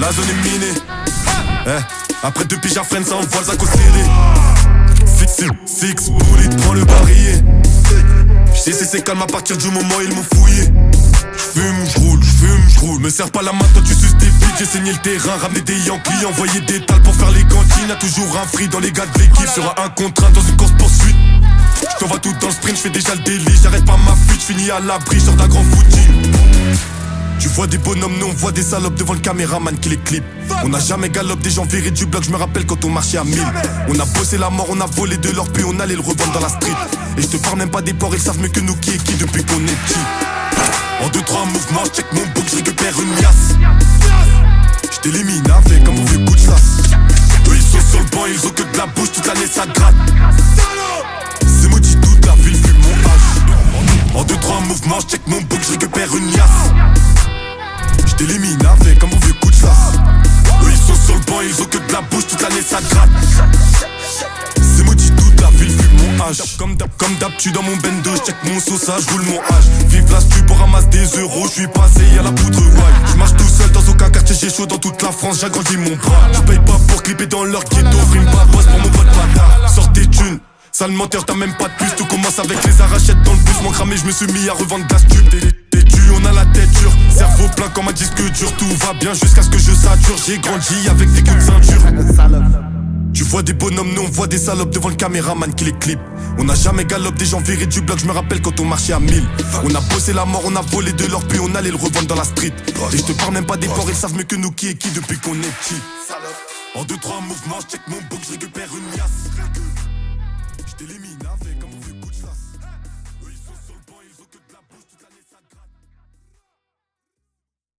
La zone est minée. Après 2 piges à freine, ça envoie le sac au CD. Six bullet, prends le barillet. J'sais c'est calme à partir du moment où ils m'ont fouillé. J'fume, me serre pas la main, toi tu suces des bites. J'ai saigné le terrain, ramené des Yankees, envoyé des tales pour faire les cantines. Y'a toujours un free dans les gars de l'équipe. Sera un contre un dans une course poursuite. J't'envoie tout dans le sprint, j'fais déjà le délit. J'arrête pas ma fuite, j'finis à l'abri, sors d'un grand footing. Tu vois des bonhommes, nous on voit des salopes devant le caméraman qui les clip. On a jamais galop des gens virés du bloc, je me rappelle quand on marchait à 1000. On a bossé la mort, on a volé de l'or, puis on allait le revendre dans la street. Et je te parle même pas des porcs, ils savent mieux que nous qui est qui depuis qu'on est petit. En 2-3 mouvements, je check mon book, je récupère une liasse. Je t'élimine avec un mauvais coup de chasse. Eux ils sont sur le banc, ils ont que de la bouche, toute l'année ça gratte. C'est maudit, toute la ville fume mon H. En 2-3 mouvements, je check mon book, je récupère une liasse. Je t'élimine avec un mauvais coup de chasse. Eux ils sont sur le banc, ils ont que de la bouche, toute l'année ça gratte. C'est maudit, toute la ville fume mon H. Comme d'hab, tu dans mon bendo, j'check mon sauce, je roule mon H. Vive la stu pour ramasser des euros, j'suis passé à la poudre white. J'marche tout seul dans aucun quartier, j'ai chaud dans toute la France, j'agrandis mon bras. J'paye pas pour clipper dans leur ghetto, frime pas boss pour mon pote bâtard. Sors tes thunes, sale menteur, t'as même pas de puce. Tout commence avec les arrachettes dans le bus, mon cramé, j'me suis mis à revendre de la stup. T'es dû, on a la tête dure, cerveau plein comme un disque dur. Tout va bien jusqu'à ce que je sature, j'ai grandi avec des coups de ceinture. Tu vois des bonhommes, nous on voit des salopes devant le caméraman qui les clip. On a jamais galop des gens virés du bloc, je me rappelle quand on marchait à 1000. On a bossé la mort, on a volé de l'or, puis on allait le revendre dans la street. Et je te parle même pas des porcs, ils savent mieux que nous qui est qui depuis qu'on est petit. En 2-3 mouvements, je check mon book, je récupère une liasse. Je t'élimine avec un